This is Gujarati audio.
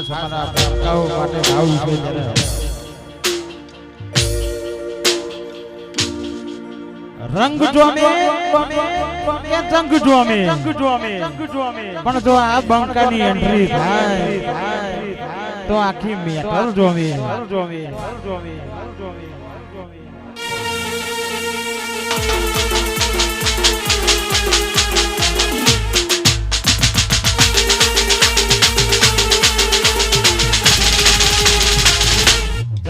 ખાસ અમારા ભક્તાઓ માટે ભાવ છે ત્યારે રંગ જોમે કે જંગ જોમે પણ જો આ બંકાની એન્ટ્રી થાય તો આખી મેટલ જોમે